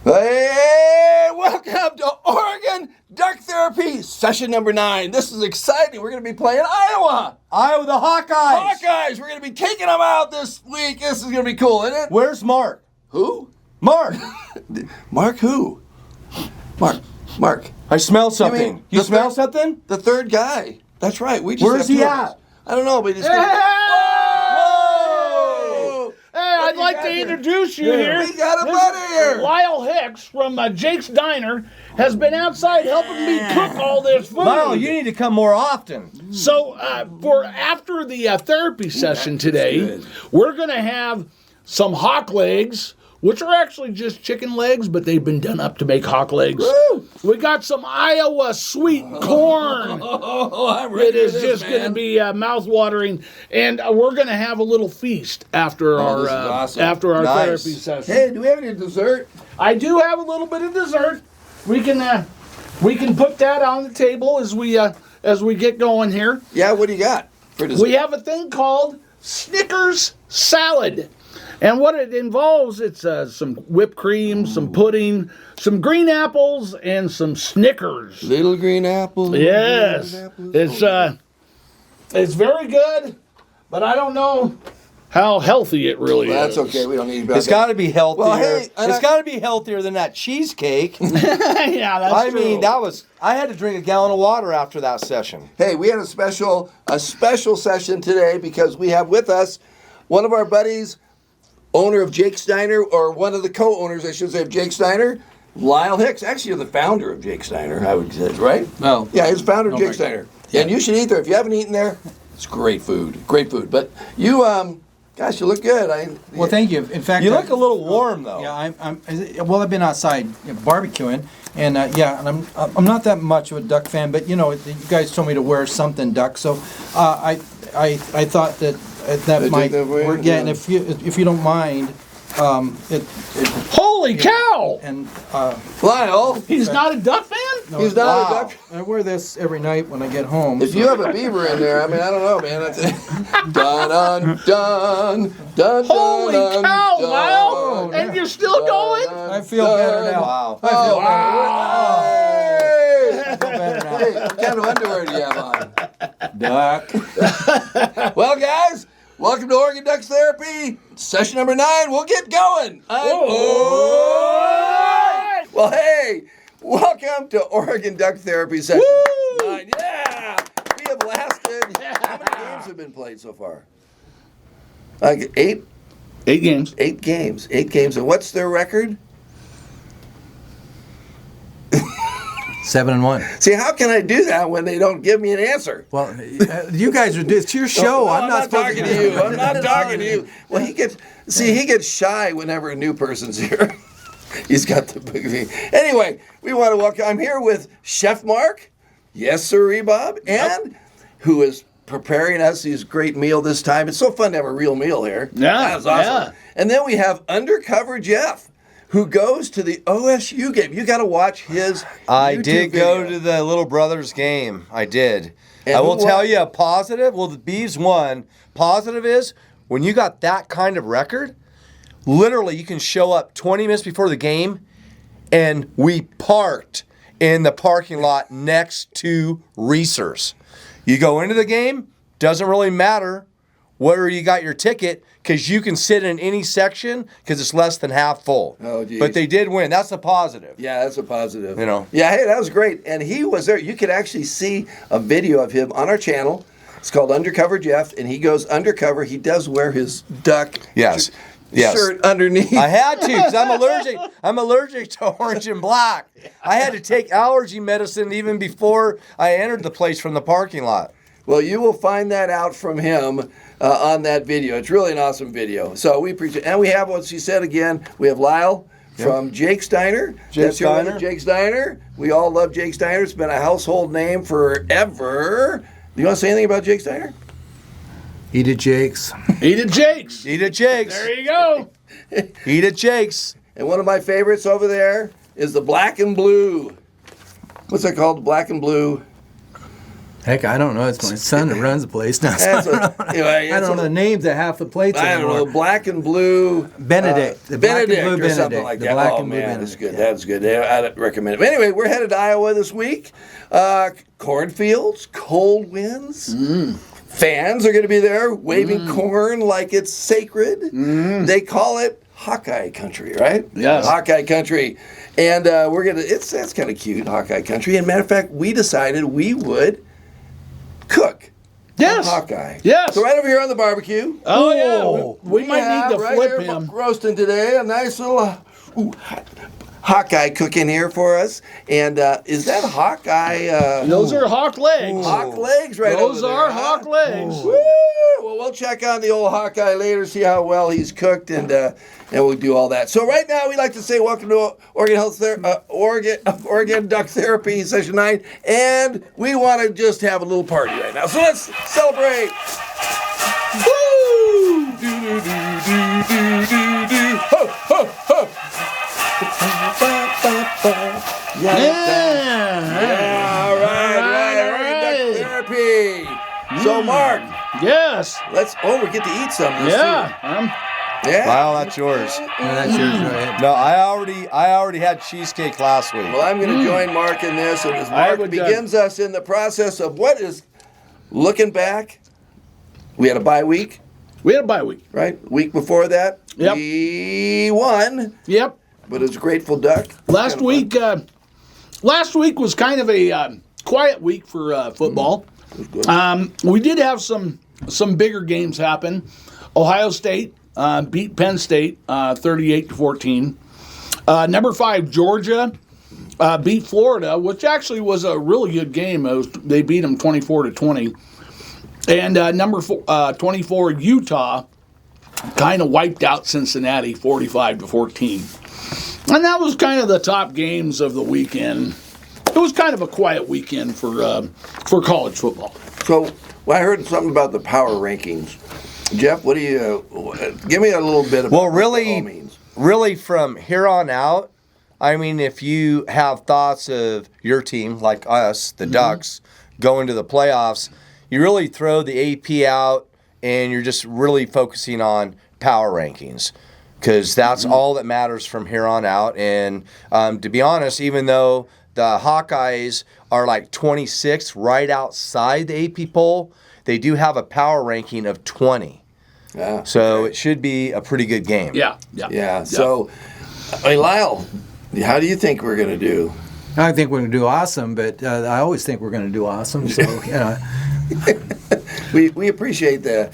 Hey, welcome to Oregon Duck Therapy, session number 9. This is exciting. We're going to be playing Iowa. Iowa, the Hawkeyes. Hawkeyes. We're going to be taking them out this week. This is going to be cool, isn't it? Where's Mark? Who? Mark. Mark who? Mark. I smell something. You smell something? The third guy. That's right. We just Where's he at? I don't know, but he's... I'd like to introduce you here. We got a buddy here. Lyle Hicks from Jake's Diner has been outside helping me cook all this food. Lyle, you need to come more often. So for after the therapy session today, we're going to have some hawk legs, which are actually just chicken legs, but they've been done up to make hawk legs. Woo! We got some Iowa sweet corn. I'm ready It is for this, just going to be mouth-watering, and we're going to have a little feast after our this is awesome. after our Nice. therapy session. Hey, do we have any dessert? I do have a little bit of dessert. We can put that on the table as we get going here. Yeah, what do you got for dessert? We have a thing called Snickers salad. And what it involves, it's some whipped cream, some pudding, some green apples, and some Snickers. Little green apple. Yes. Apples. It's very good, but I don't know how healthy it really That's is. okay. We don't need It's got to be healthier. Well, hey, it's got to be healthier than that cheesecake. Yeah, that's true. I had to drink a gallon of water after that session. Hey, we had a special session today because we have with us one of our buddies, owner of Jake's Diner, or one of the co-owners, I should say, of Jake's Diner, Lyle Hicks. Actually, you're the founder of Jake's Diner, I would say, right? No. Yeah, he's the founder of Jake's Diner. Yeah. And you should eat there. If you haven't eaten there, it's great food. Great food. But you, gosh, you look good. Well, thank you. In fact, You look a little warm though. Yeah, I've been outside barbecuing, and and I'm not that much of a duck fan, but you guys told me to wear something duck, so I thought that might work. Yeah, and if you don't mind, Holy cow! and Lyle, He's not a duck fan? he's not a duck. I wear this every night when I get home. If you have a beaver in there, I mean, I don't know, man. That's dun dun dun dun. Holy dun, cow, dun, Lyle! dun, And you're still going? I feel better now. Wow. I feel Hey! better now. Hey, what kind of underwear do you have on? Duck. Well, guys, welcome to Oregon Ducks Therapy, session number 9. We'll get going. Well, hey, welcome to Oregon Duck Therapy session 9. Yeah, we have lasted. How many games have been played so far? Like 8? 8 games. 8 games. 8 games. And what's their record? 7-1. See, how can I do that when they don't give me an answer? Well, you guys are. It's your show. No, I'm not talking to you. I'm not talking to you. Well, he gets shy whenever a new person's here. He's got the big thing. Anyway, we want to welcome. I'm here with Chef Mark. Yes, sir, Bob, and who is preparing us his great meal this time. It's so fun to have a real meal here. Yeah, That's awesome. yeah. And then we have Undercover Jeff, who goes to the OSU game. You got to watch his I YouTube did go video. to the little brothers game. I did. And I will who tell won? you a positive. Well, the Bees won. Positive is when you got that kind of record, literally you can show up 20 minutes before the game, and we parked in the parking lot next to Reese's. You go into the game, doesn't really matter where you got your ticket, because you can sit in any section because it's less than half full. Oh, geez. But they did win. That's a positive. Yeah, that's a positive. You know. Yeah, hey, that was great. And he was there. You could actually see a video of him on our channel. It's called Undercover Jeff, and he goes undercover. He does wear his duck Yes. shirt underneath. I had to because I'm allergic. I'm allergic to orange and black. I had to take allergy medicine even before I entered the place from the parking lot. Well, you will find that out from him on that video. It's really an awesome video. So we appreciate, and we have what she said again. We have Lyle from Jake's Diner. Jake's your Diner. name, Jake's Diner. We all love Jake's Diner. It's been a household name forever. Do you want to say anything about Jake's Diner? Eat at Jake's. Eat at Jake's. Eat at Jake's. There you go. Eat at Jake's. And one of my favorites over there is the black and blue. What's that called? The black and blue. Heck, I don't know. It's my son that runs the place now. So I don't know the names of half the plates I don't anymore. know, black and blue. Benedict. The black and Benedict blue or Benedict. something like The that. black Oh, and blue man, that's Benedict, good. That's good. I'd recommend it. But anyway, we're headed to Iowa this week. Cornfields, cold winds. Fans are going to be there waving corn like it's sacred. They call it Hawkeye country, right? Yes. Hawkeye country. And we're going to, that's kind of cute, Hawkeye country. And matter of fact, we decided we would cook. Yes. Hawkeye. Yes. So right over here on the barbecue. Oh, yeah. We might have need to right flip here him. roasting today. A nice little Hawkeye cooking here for us. And is that Hawkeye? Those are hawk legs. Hawk legs right over Those there. are huh? hawk legs. Woo! Well, we'll check on the old Hawkeye later, see how well he's cooked, and we'll do all that. So right now, we like to say welcome to Oregon Duck Therapy Session 9, and we want to just have a little party right now. So let's celebrate. Woo! Do-do-do-do-do-do-do. Ho, ho, ho! Yeah. All right. Duck Therapy. So, Mark, Yes. we get to eat some. Yeah. Yeah. Wow, that's yours. Yeah, that's yours right. No, I already had cheesecake last week. Well, I'm going to join Mark in this, and as I Mark would, begins us in the process of what is looking back, we had a bye week, We had a bye week. right? Week before that, Yep. we won, Yep. but it's Grateful Duck. Last Kind of week was kind of a quiet week for football. fun. We did have some bigger games happen. Ohio State beat Penn State 38-14. Number 5 Georgia beat Florida, which actually was a really good game. They beat them 24-20. And number 24 Utah kind of wiped out Cincinnati 45-14. And that was kind of the top games of the weekend. It was kind of a quiet weekend for college football. So, I heard something about the power rankings. Jeff, what do you give me a little bit of Well, what that all means? really from here on out, I mean, if you have thoughts of your team, like us, the Ducks, going to the playoffs, you really throw the AP out and you're just really focusing on power rankings because that's all that matters from here on out. And to be honest, even though the Hawkeyes are like 26 right outside the AP poll, they do have a power ranking of 20. Yeah. So it should be a pretty good game. Yeah. So, Lyle, how do you think we're going to do? I think we're going to do awesome, but I always think we're going to do awesome. So, you know. We appreciate the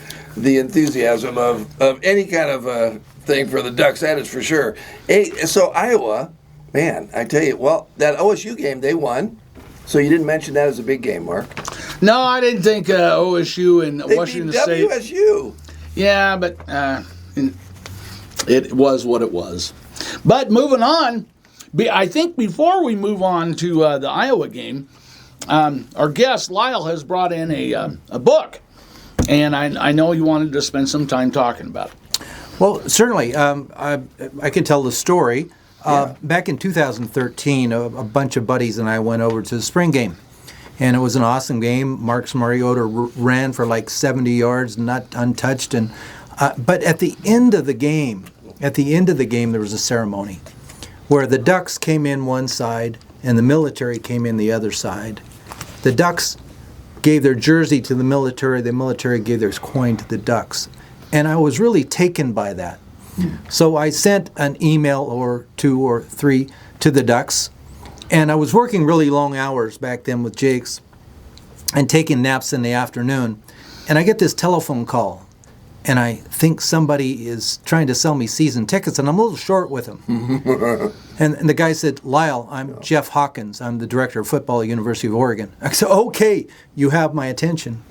enthusiasm of any kind of thing for the Ducks, that is for sure. Hey, so Iowa, man, I tell you, well, that OSU game, they won. So you didn't mention that as a big game, Mark. No, I didn't think OSU and They Washington beat State. WSU. Yeah, but it was what it was. But moving on, I think before we move on to the Iowa game, our guest Lyle has brought in a book, and I know you wanted to spend some time talking about it. Well, certainly. I can tell the story. Back in 2013, a bunch of buddies and I went over to the spring game. And it was an awesome game. Marcus Mariota ran for like 70 yards, not untouched. And but at the end of the game, there was a ceremony where the Ducks came in one side and the military came in the other side. The Ducks gave their jersey to the military gave their coin to the Ducks. And I was really taken by that. So I sent an email or 2 or 3 to the Ducks. And I was working really long hours back then with Jakes and taking naps in the afternoon. And I get this telephone call. And I think somebody is trying to sell me season tickets, and I'm a little short with them. And the guy said, Lyle, I'm Jeff Hawkins. I'm the director of football at University of Oregon. I said, okay, you have my attention.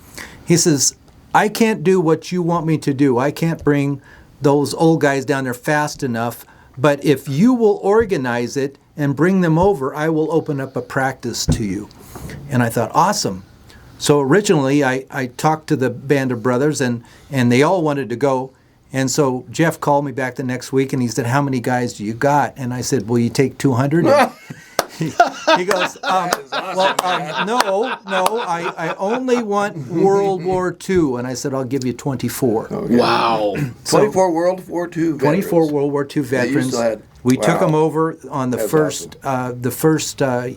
He says, I can't do what you want me to do. I can't bring those old guys down there fast enough. But if you will organize it and bring them over, I will open up a practice to you. And I thought, awesome. So originally, I talked to the band of brothers, and they all wanted to go. And so Jeff called me back the next week, and he said, how many guys do you got? And I said, will you take 200? He goes, no, I only want World War II. And I said, I'll give you 24. Okay. Wow. 24 World War II veterans. 24 World War II veterans. We took them over on the first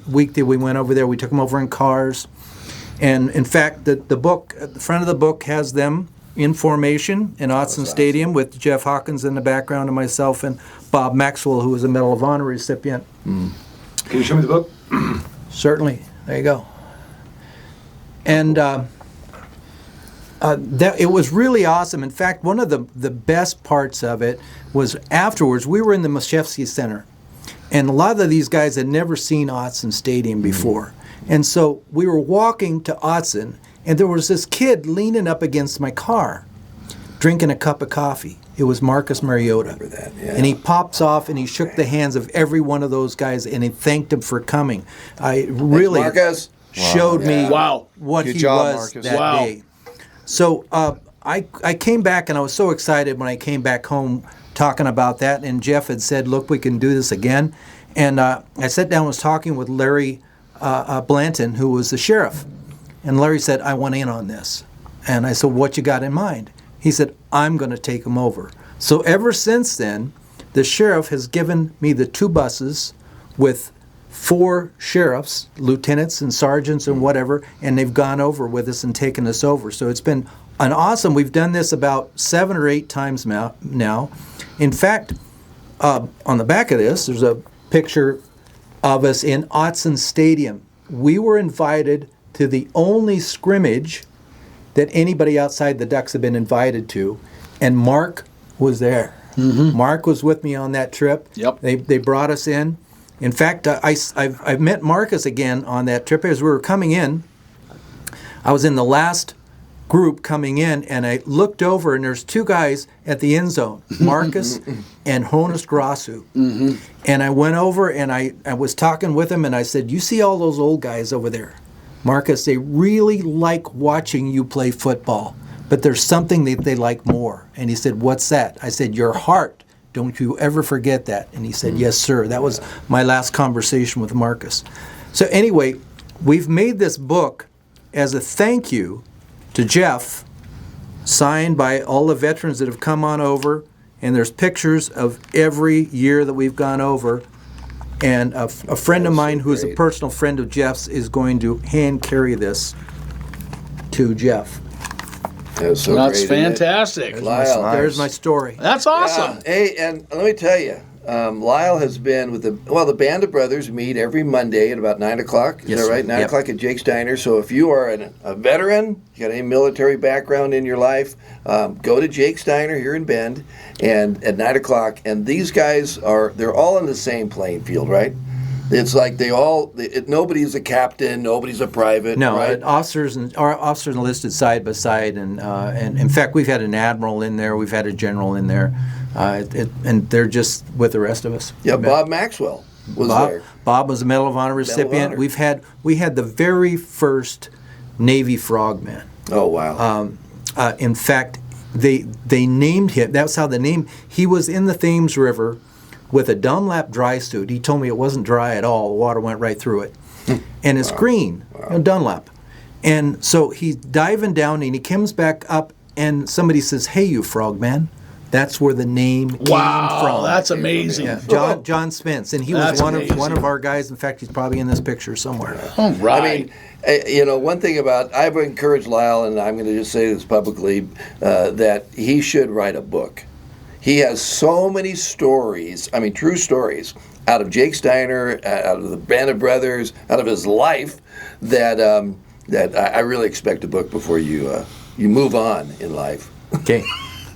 week that we went over there. We took them over in cars. And in fact, the book, the front of the book has them in formation in Autzen Stadium with Jeff Hawkins in the background and myself and Bob Maxwell, who was a Medal of Honor recipient. Can you show me the book? Certainly. There you go. And it was really awesome. In fact, one of the best parts of it was afterwards, we were in the Mashevsky Center. And a lot of these guys had never seen Autzen Stadium before. And so we were walking to Autzen, and there was this kid leaning up against my car, drinking a cup of coffee. It was Marcus Mariota. Remember that, yeah. And he pops off and he shook the hands of every one of those guys and he thanked them for coming. I really Marcus. showed me Wow. what Good he job, was Marcus. that Wow. day. So I came back and I was so excited when I came back home talking about that. And Jeff had said, look, we can do this again. And I sat down and was talking with Larry Blanton, who was the sheriff. And Larry said, I want in on this. And I said, what you got in mind? He said, I'm going to take them over. So ever since then, the sheriff has given me the 2 buses with 4 sheriffs, lieutenants and sergeants and whatever, and they've gone over with us and taken us over. So it's been an awesome, we've done this about 7 or 8 times now. In fact, on the back of this, there's a picture of us in Autzen Stadium. We were invited to the only scrimmage that anybody outside the Ducks have been invited to, and Mark was there. Mm-hmm. Mark was with me on that trip. Yep. They brought us in. In fact, I've met Marcus again on that trip. As we were coming in, I was in the last group coming in, and I looked over, and there's 2 guys at the end zone, Marcus and Honus Grassu. Mm-hmm. And I went over, and I was talking with him, and I said, you see all those old guys over there? Marcus, they really like watching you play football, but there's something that they like more. And he said, what's that? I said, your heart. Don't you ever forget that. And he said, yes, sir. That was my last conversation with Marcus. So anyway, we've made this book as a thank you to Jeff, signed by all the veterans that have come on over, and there's pictures of every year that we've gone over. And a friend of mine who is a personal friend of Jeff's is going to hand carry this to Jeff. That's so That's great, isn't it? fantastic. Lyle. There's my story. That's awesome. Hey, and let me tell you, Lyle has been with the Band of Brothers meet every Monday at about 9 o'clock. Is Yes, that sir. right? 9 Yep. o'clock at Jake's Diner. So if you are a veteran, you got any military background in your life, go to Jake's Diner here in Bend and at 9 o'clock. And these guys they're all in the same playing field, right? It's like nobody's a captain, nobody's a private. No, right? officers enlisted side by side, and in fact, we've had an admiral in there, we've had a general in there, and they're just with the rest of us. Yeah, Bob Maxwell was there. Bob was a Medal of Honor recipient. Honor. We had the very first Navy frogman. Oh wow! In fact, they named him. That's how the name. He was in the Thames River with a Dunlap dry suit. He told me it wasn't dry at all. The water went right through it. And it's green, Dunlap. And so he's diving down, and he comes back up, and somebody says, hey, you frogman. That's where the name came from. That's amazing. Yeah, John Spence. And he was That's one amazing. of our guys. In fact, he's probably in this picture somewhere. All right. I mean, one thing I've encouraged Lyle, and I'm going to just say this publicly, that he should write a book. He has so many stories, true stories, out of Jake's Diner, out of the Band of Brothers, out of his life, that I really expect a book before you move on in life. Okay.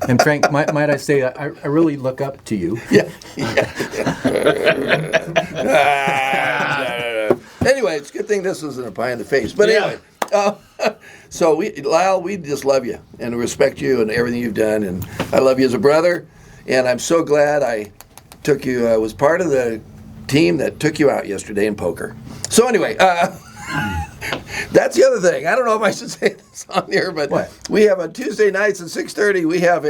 And Frank, might I say, I really look up to you. Yeah. Anyway, it's a good thing this isn't a pie in the face. But anyway, so Lyle, we just love you and respect you and everything you've done, and I love you as a brother, and I'm so glad I was part of the team that took you out yesterday in poker. So anyway, that's the other thing. I don't know if I should say this on here, but What? We have on Tuesday nights at 6:30. We have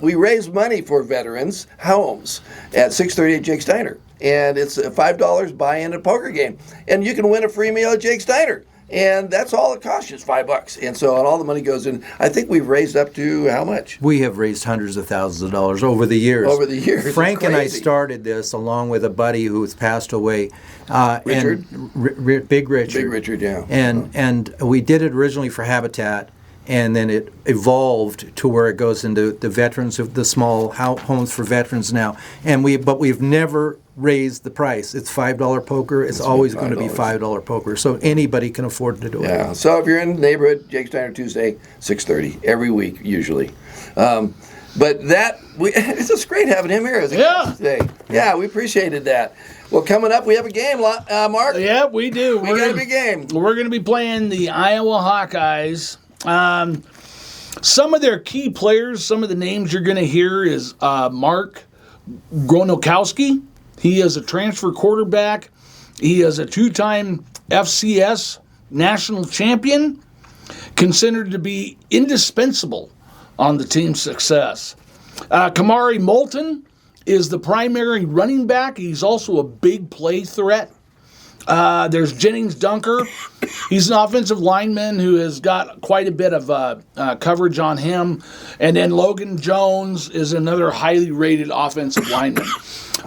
we raise money for veterans' homes at 6:30 at Jake's Diner. and it's $5 buy in a poker game, and you can win a free meal at Jake Steiner. And that's all it costs you is $5. And all the money goes in. I think we've raised up to how much? We have raised hundreds of thousands of dollars over the years. Over the years. Frank and I started this along with a buddy who's passed away. Richard? Big Richard. Big Richard, yeah. And we did it originally for Habitat, and then it evolved to where it goes into the veterans of the small homes for veterans now. But we've never raised the price. It's $5 poker. It's always going to be $5 poker. So anybody can afford to do it. Yeah. So if you're in the neighborhood, Jake Steiner Tuesday, 6:30 every week usually. But it's just great having him here as a guest today. Yeah, we appreciated that. Well, coming up, we have a game, Mark. Yeah, we do. We got a big game. We're going to be playing the Iowa Hawkeyes. Some of their key players, some of the names you're going to hear is Mark Gronowski. He is a transfer quarterback. He is a two-time FCS national champion, considered to be indispensable on the team's success. Kamari Moulton is the primary running back. He's also a big play threat. There's Jennings Dunker. He's an offensive lineman who has got quite a bit of coverage on him. And then Logan Jones is another highly rated offensive lineman.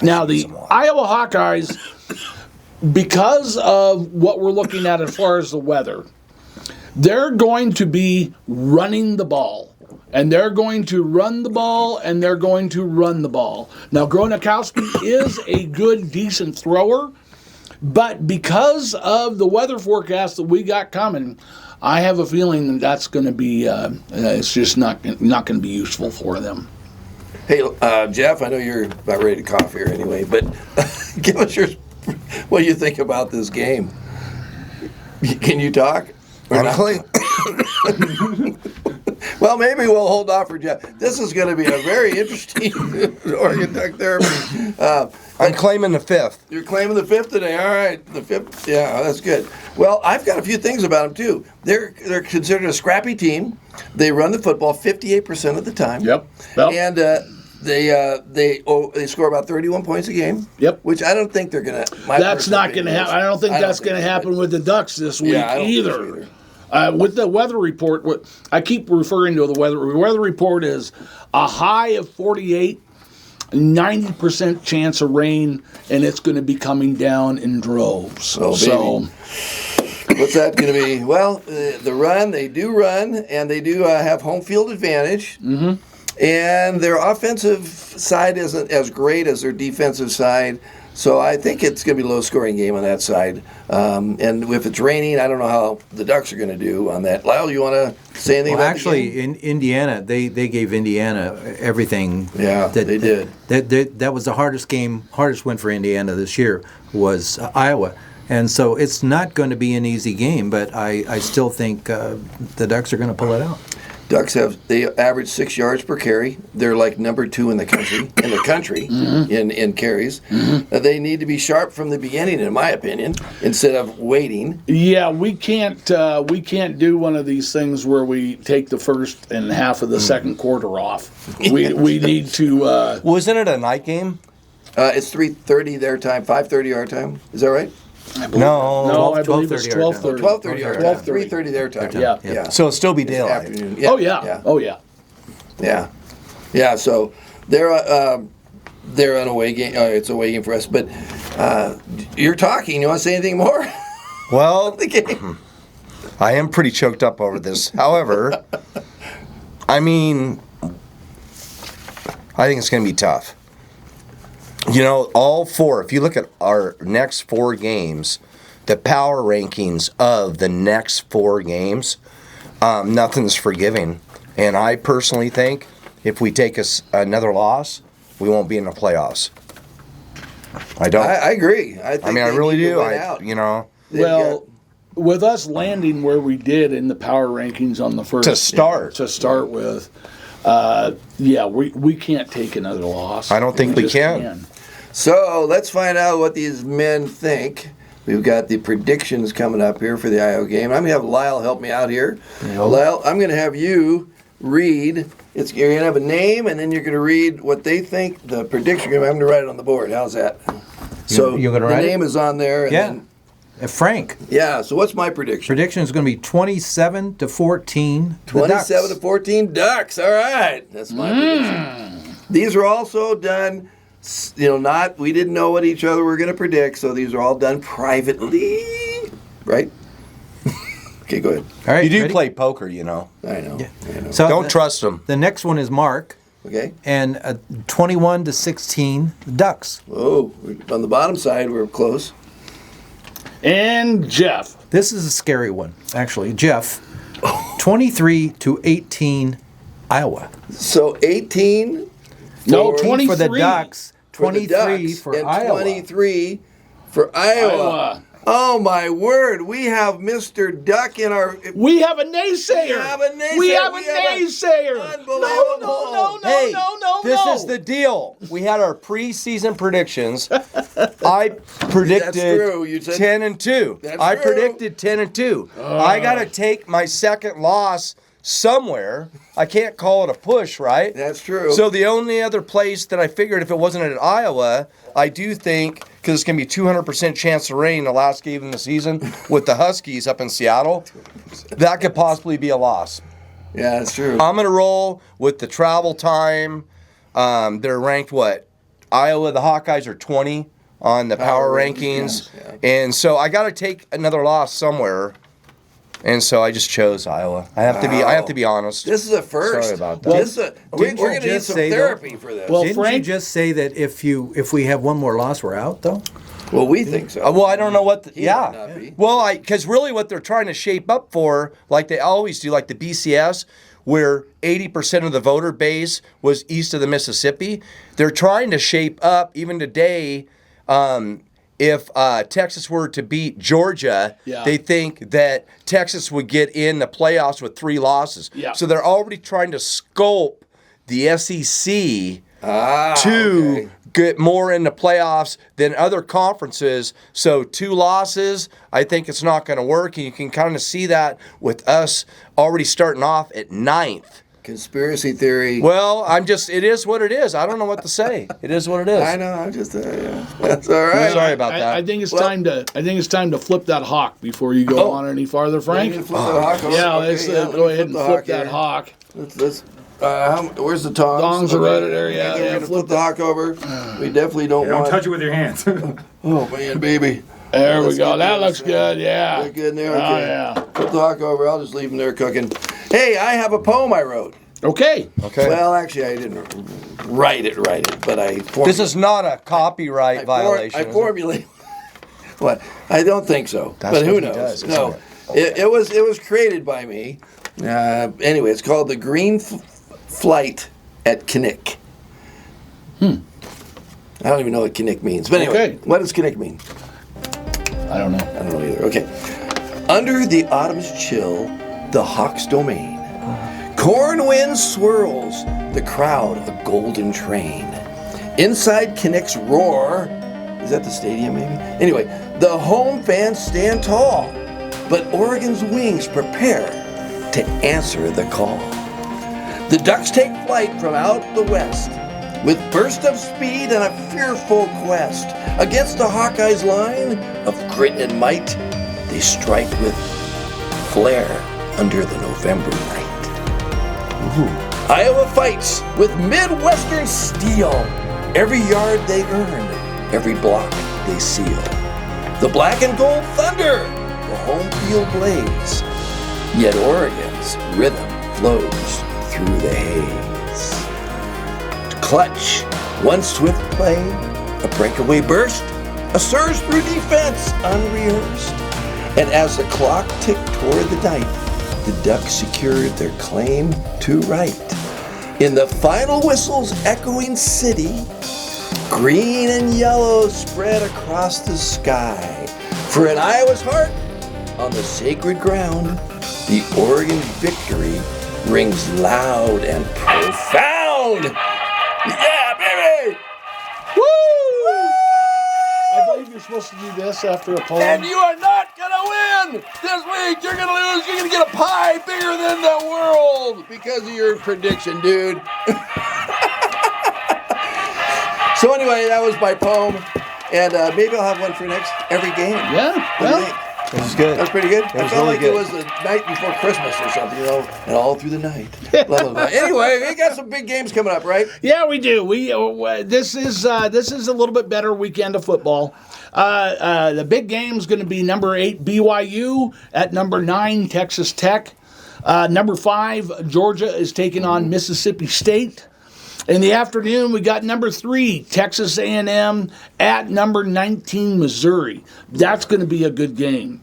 Now, the Iowa Hawkeyes, because of what we're looking at as far as the weather, they're going to be running the ball. And they're going to run the ball, and they're going to run the ball. Now, Gronowski is a good, decent thrower. But because of the weather forecast that we got coming, I have a feeling that that's going to be, it's just not going to be useful for them. Hey, Jeff, I know you're about ready to cough here anyway, but give us what do you think about this game? Can you talk? Honestly? Well, maybe we'll hold off for Jeff. This is going to be a very interesting Oregon Duck Therapy. I'm claiming the 5th. You're claiming the 5th today. All right, the 5th. Yeah, that's good. Well, I've got a few things about them too. They're considered a scrappy team. They run the football 58% of the time. Yep. And they score about 31 points a game. Yep. Which I don't think they're going to. That's not going to happen. I don't think that's going to happen with the Ducks this week either. With the weather report, I keep referring to the weather. The weather report is a high of 48, 90% chance of rain, and it's going to be coming down in droves. So what's that going to be? Well, the run, they do run, and they do have home field advantage. Mm-hmm. And their offensive side isn't as great as their defensive side. So I think it's going to be a low-scoring game on that side. And if it's raining, I don't know how the Ducks are going to do on that. Lyle, you want to say anything about the game? In Indiana, they gave Indiana everything. Yeah, they did. That was the hardest win for Indiana this year was Iowa. And so it's not going to be an easy game, but I still think the Ducks are going to pull it out. Ducks they average 6 yards per carry. They're like number 2 in the country mm-hmm. in carries. Mm-hmm. They need to be sharp from the beginning, in my opinion, instead of waiting. Yeah, we can't do one of these things where we take the first and half of the second quarter off. We need to. Wasn't it a night game? It's 3:30 their time, 5:30 our time. Is that right? No, I believe it's 12:30. 12:30 our time. 3:30 their time. Yeah. So it'll still be daylight. Yeah. Oh yeah. Oh yeah. Yeah. So they're an away game. It's an away game for us. But you're talking. You want to say anything more? Well, the game. I am pretty choked up over this. However, I mean, I think it's going to be tough. You know, all four, if you look at our next 4 games, the power rankings of the next 4 games, nothing's forgiving. And I personally think if we take another loss, we won't be in the playoffs. I don't. I agree. I really do. Well, with us landing where we did in the power rankings on the first to start with, we can't take another loss. I don't think we can. So let's find out what these men think. We've got the predictions coming up here for the Iowa game. I'm going to have Lyle help me out here. Lyle, I'm going to have you read. You're going to have a name, and then you're going to read what they think the prediction. I'm going to write it on the board. How's that? So you gonna the write name it? is on there. And Yeah. then- Frank. yeah. So what's my prediction? Prediction is going to be 27-14. the 27 to Ducks. 14 Ducks. All right. That's my prediction. These are also done, not, we didn't know what each other were going to predict, so these are all done privately. Right? Okay, go ahead. All right, You do ready? play poker, you know. I know. Yeah. I know. So Don't trust them. The next one is Mark, Okay. and 21-16. The Ducks. Oh, on the bottom side, we're close. And Jeff. This is a scary one, actually. Jeff, 23-18. Iowa. So 18 No, for- 23. For the Ducks. for the 23 Ducks for and Iowa. 23 for Iowa. Iowa. Oh my word! We have Mr. Duck in our. We have a naysayer. We have a naysayer. We have a We have a- naysayer. Unbelievable. No. Hey, no. this is the deal. We had our preseason predictions. I predicted That's true. You said- 10-2. That's I true. predicted 10-2. I got to take my second loss somewhere. I can't call it a push, right? That's true. So the only other place that I figured if it wasn't at Iowa, I do think, because it's going to be 200% chance of rain the last game of the season with the Huskies up in Seattle, that could possibly be a loss. Yeah, that's true. I'm going to roll with the travel time. They're ranked what? Iowa, the Hawkeyes are 20 on the power rankings. yeah. And so I got to take another loss somewhere. And so I just chose Iowa. I have to be honest. This is a first. Sorry about that. This is a, we're didn't going you to need just some say, though- therapy for this. Well, Didn't you Frank- just say that if we have one more loss, we're out, though? Well, we think so. Well, I don't know what. He might not be. Well, because really what they're trying to shape up for, like they always do, like the BCS, where 80% of the voter base was east of the Mississippi, they're trying to shape up even today. If Texas were to beat Georgia, Yeah. they think that Texas would get in the playoffs with 3 losses. Yeah. So they're already trying to sculpt the SEC to okay. get more in the playoffs than other conferences. So 2 losses, I think it's not going to work. And you can kind of see that with us already starting off at 9th. Conspiracy theory. Well, it is what it is. I don't know what to say. It is what it is. I know. I'm just. Yeah. That's all right. Sorry about that. I think it's time to flip that hawk before you go on any farther, Frank. Flip the hawk over. Yeah, Okay, let's let go me ahead and the flip that here. hawk. Let's where's the tongs? Tongs are right there, yeah, We're yeah, gonna flip flip the hawk over. We definitely don't Don't want. touch it with your hands. Oh man, baby. There we Let's go. get That this looks thing. good. Yeah. Look good in there. Oh Okay. yeah. Flip the hawk over. I'll just leave them there cooking. Hey, I have a poem I wrote. Okay. Okay. Well, actually, I didn't write it, but I. This is not a copyright violation. I is it? formulate. What? I don't think so. That's but who what he knows? does, isn't No, it was created by me. Anyway, it's called the Green Flight at Kinnick. I don't even know what Kinnick means. But anyway, Okay. what does Kinnick mean? I don't know. I don't know either. Okay. Under the autumn's chill, the hawk's domain. Corn wind swirls, the crowd a golden train. Inside Kinnick's roar, is that the stadium maybe? Anyway, the home fans stand tall, but Oregon's wings prepare to answer the call. The Ducks take flight from out the west with burst of speed and a fearful quest. Against the Hawkeyes' line of grit and might, they strike with flair under the November night. Iowa fights with Midwestern steel. Every yard they earn, every block they seal. The black and gold thunder, the home field blaze. Yet Oregon's rhythm flows through the haze. Clutch, one swift play, a breakaway burst, a surge through defense unrehearsed. And as the clock ticked toward the ninth, the Ducks secured their claim to right. In the final whistle's echoing city, green and yellow spread across the sky. For in Iowa's heart, on the sacred ground, the Oregon victory rings loud and profound. Yeah, baby! Woo! I believe you're supposed to do this after a poem. And you are not gonna win this week. You're gonna lose. You're gonna get a pie bigger than the world because of your prediction, dude. So anyway, that was my poem, And maybe I'll have one for every game. Yeah, What do you well, think? That's good. That's pretty good. I was felt really like good. it was the night before Christmas or something, and all through the night. Blah, blah, blah. Anyway, we got some big games coming up, right? yeah, we do. This is a little bit better weekend of football. The big game is going to be number 8 BYU at number 9 Texas Tech. Number 5 Georgia is taking on Mississippi State. In the afternoon, we got number 3 Texas A&M at number 19 Missouri. That's going to be a good game.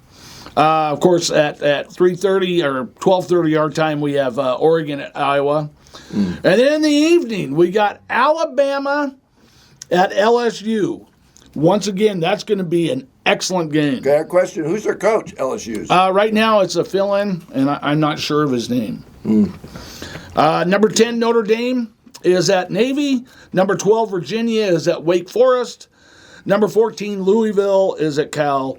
Of course, at 3:30 or 12:30 our time, we have Oregon at Iowa. And then in the evening, we got Alabama at LSU. Once again, that's going to be an excellent game. Got a question. Who's their coach, LSU's? Right now, it's a fill-in, and I'm not sure of his name. Number 10, Notre Dame is at Navy. Number 12, Virginia is at Wake Forest. Number 14, Louisville is at Cal.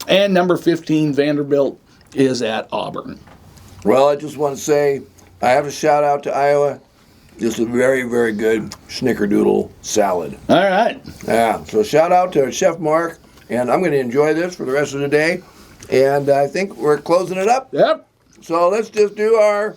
And number 15, Vanderbilt is at Auburn. Well, I just want to say I have a shout out to Iowa. Just a very, very good snickerdoodle salad. All right. Yeah, so shout out to Chef Mark, and I'm going to enjoy this for the rest of the day. And I think we're closing it up. Yep. So let's just do our